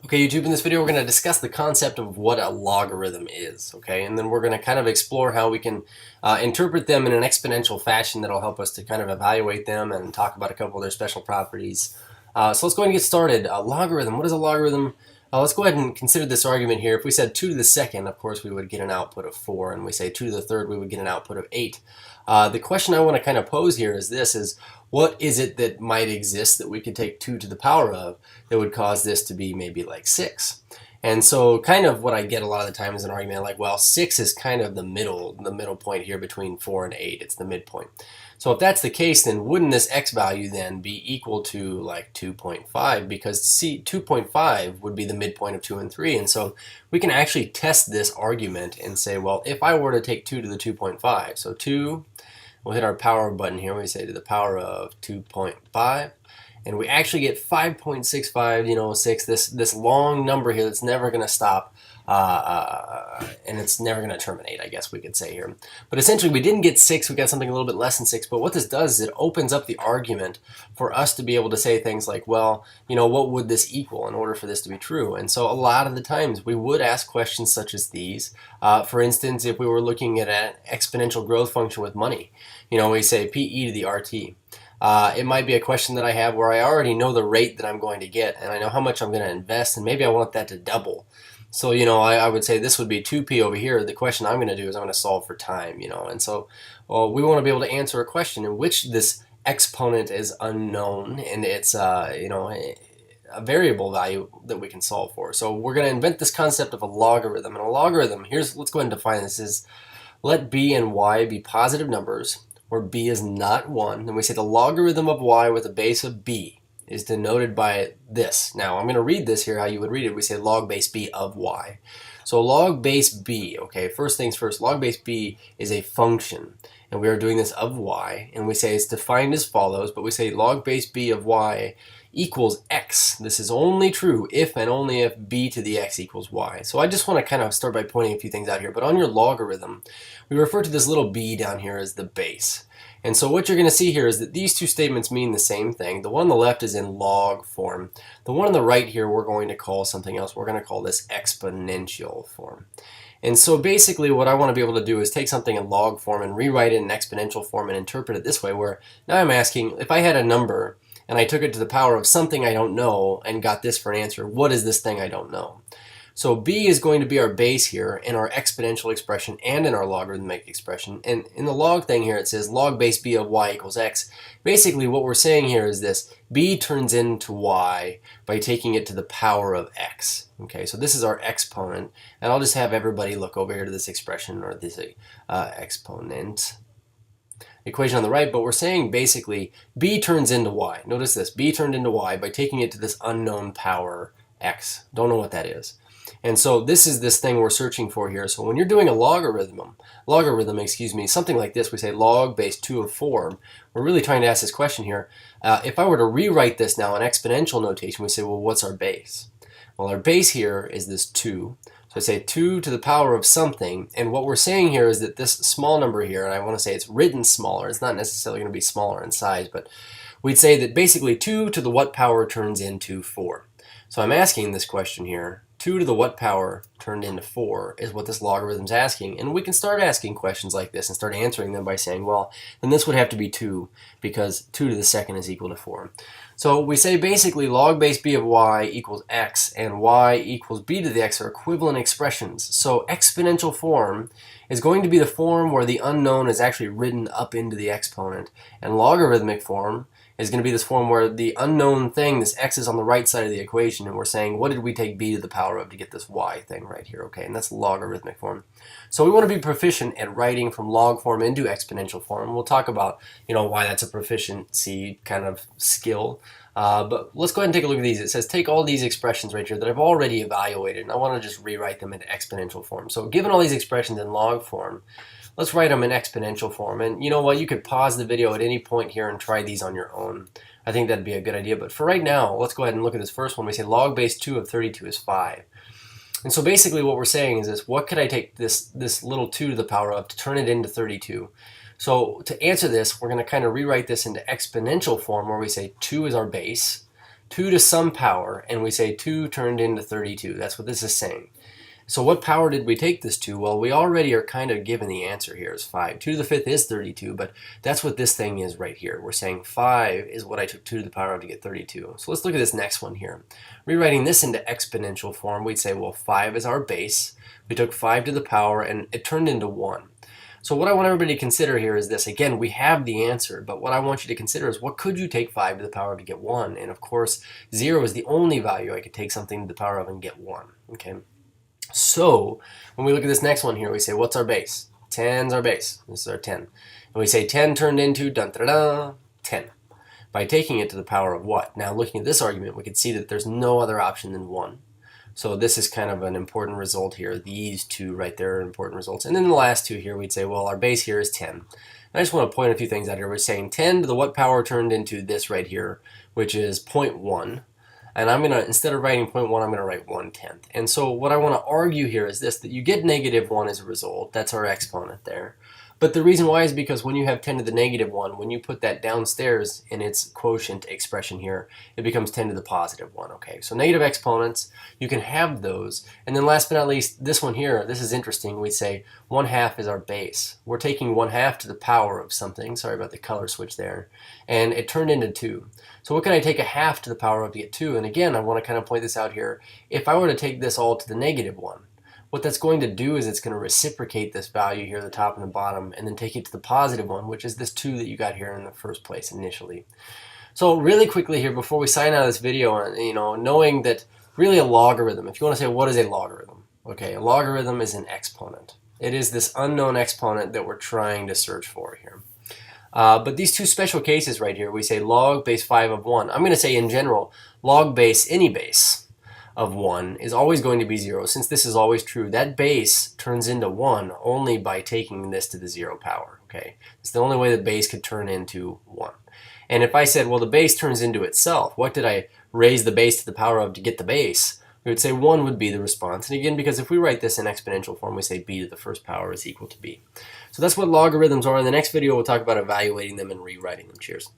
Okay, YouTube, in this video we're going to discuss the concept of what a logarithm is, okay? And then we're going to kind of explore how we can interpret them in an exponential fashion that'll help us to kind of evaluate them and talk about a couple of their special properties. So let's go ahead and get started. A logarithm, what is a logarithm? Let's go ahead and consider this argument here. If we said 2 to the second, of course, we would get an output of 4, and we say 2 to the third, we would get an output of 8. The question I want to kind of pose here is this, is what is it that might exist that we could take 2 to the power of that would cause this to be maybe like 6? And so kind of what I get a lot of the time is an argument like, well, 6 is kind of the middle point here between 4 and 8. It's the midpoint. So if that's the case, then wouldn't this x value then be equal to like 2.5? Because 2.5 would be the midpoint of 2 and 3. And so we can actually test this argument and say, well, if I were to take 2 to the 2.5, so 2, we'll hit our power button here. We say to the power of 2.5. And we actually get 5.65, 6, this long number here that's never going to stop, and it's never going to terminate, I guess we could say here. But essentially, we didn't get 6, we got something a little bit less than 6, but what this does is it opens up the argument for us to be able to say things like, well, what would this equal in order for this to be true? And so a lot of the times, we would ask questions such as these. For instance, if we were looking at an exponential growth function with money, we say PE to the RT. It might be a question that I have where I already know the rate that I'm going to get, and I know how much I'm going to invest, and maybe I want that to double. So, I would say this would be 2p over here. The question I'm going to do is I'm going to solve for time, and so we want to be able to answer a question in which this exponent is unknown, and it's, a variable value that we can solve for. So we're going to invent this concept of a logarithm, and a logarithm, let's go ahead and define this, is let b and y be positive numbers, where b is not 1, then we say the logarithm of y with a base of b is denoted by this. Now, I'm going to read this here how you would read it. We say log base b of y. So log base b, okay, first things first, log base b is a function, and we are doing this of y, and we say it's defined as follows, but we say log base b of y equals x. This is only true if and only if b to the x equals y. So I just want to kind of start by pointing a few things out here, but on your logarithm, we refer to this little b down here as the base. And so what you're going to see here is that these two statements mean the same thing. The one on the left is in log form. The one on the right here we're going to call something else. We're going to call this exponential form. And so basically what I want to be able to do is take something in log form and rewrite it in exponential form and interpret it this way, where now I'm asking, if I had a number and I took it to the power of something I don't know and got this for an answer, what is this thing I don't know? So b is going to be our base here in our exponential expression and in our logarithmic expression. And in the log thing here, it says log base b of y equals x. Basically, what we're saying here is this: b turns into y by taking it to the power of x. Okay, so this is our exponent. And I'll just have everybody look over here to this expression, or this exponent equation on the right, but we're saying basically b turns into y. Notice this, b turned into y by taking it to this unknown power x. Don't know what that is. And so this is this thing we're searching for here. So when you're doing a logarithm, something like this, we say log base 2 of 4. We're really trying to ask this question here. If I were to rewrite this now in exponential notation, we say, well, what's our base? Well, our base here is this 2. So I say 2 to the power of something. And what we're saying here is that this small number here, and I want to say it's written smaller. It's not necessarily going to be smaller in size, but we'd say that basically 2 to the what power turns into 4. So I'm asking this question here. 2 to the what power turned into 4 is what this logarithm's asking. And we can start asking questions like this and start answering them by saying, well, then this would have to be 2, because 2 to the second is equal to 4. So we say basically log base b of y equals x and y equals b to the x are equivalent expressions. So exponential form is going to be the form where the unknown is actually written up into the exponent. And logarithmic form is going to be this form where the unknown thing, this x, is on the right side of the equation, and we're saying, what did we take b to the power of to get this y thing right here? Okay, and that's logarithmic form. So we want to be proficient at writing from log form into exponential form. We'll talk about, why that's a proficiency kind of skill. But let's go ahead and take a look at these. It says take all these expressions right here that I've already evaluated, and I want to just rewrite them into exponential form. So given all these expressions in log form, let's write them in exponential form. And you know what? You could pause the video at any point here and try these on your own. I think that'd be a good idea. But for right now, let's go ahead and look at this first one. We say log base 2 of 32 is 5. And so basically what we're saying is this: what could I take this little 2 to the power of to turn it into 32? So to answer this, we're going to kind of rewrite this into exponential form, where we say 2 is our base. 2 to some power, and we say 2 turned into 32. That's what this is saying. So what power did we take this to? Well, we already are kind of given the answer here is 5. 2 to the 5th is 32, but that's what this thing is right here. We're saying 5 is what I took 2 to the power of to get 32. So let's look at this next one here. Rewriting this into exponential form, we'd say, well, 5 is our base. We took 5 to the power, and it turned into 1. So what I want everybody to consider here is this. Again, we have the answer, but what I want you to consider is what could you take 5 to the power of to get 1? And of course, 0 is the only value I could take something to the power of and get 1. Okay. So when we look at this next one here, we say, what's our base? 10's our base. This is our 10. And we say 10 turned into 10 by taking it to the power of what? Now looking at this argument, we can see that there's no other option than 1. So this is kind of an important result here. These two right there are important results. And then the last two here, we'd say, well, our base here is 10. And I just want to point a few things out here. We're saying 10 to the what power turned into this right here, which is 0.1. And I'm going to, instead of writing 0.1, I'm going to write 1/10. And so what I want to argue here is this, that you get -1 as a result. That's our exponent there. But the reason why is because when you have 10 to the -1, when you put that downstairs in its quotient expression here, it becomes 10 to the +1, okay? So negative exponents, you can have those. And then last but not least, this one here, this is interesting. We say 1/2 is our base. We're taking 1/2 to the power of something. Sorry about the color switch there. And it turned into 2. So what can I take 1/2 to the power of to get 2? And again, I want to kind of point this out here. If I were to take this all to the -1, what that's going to do is it's going to reciprocate this value here at the top and the bottom and then take it to the +1, which is this 2 that you got here in the first place initially. So really quickly here before we sign out of this video, knowing that really a logarithm, if you want to say what is a logarithm? Okay, a logarithm is an exponent. It is this unknown exponent that we're trying to search for here. But these two special cases right here, we say log base 5 of 1. I'm going to say in general, log base, any base of 1 is always going to be 0. Since this is always true, that base turns into 1 only by taking this to the 0 power. Okay, it's the only way the base could turn into 1. And if I said, well, the base turns into itself, what did I raise the base to the power of to get the base? We would say 1 would be the response. And again, because if we write this in exponential form, we say b to the first power is equal to b. So that's what logarithms are. In the next video, we'll talk about evaluating them and rewriting them. Cheers.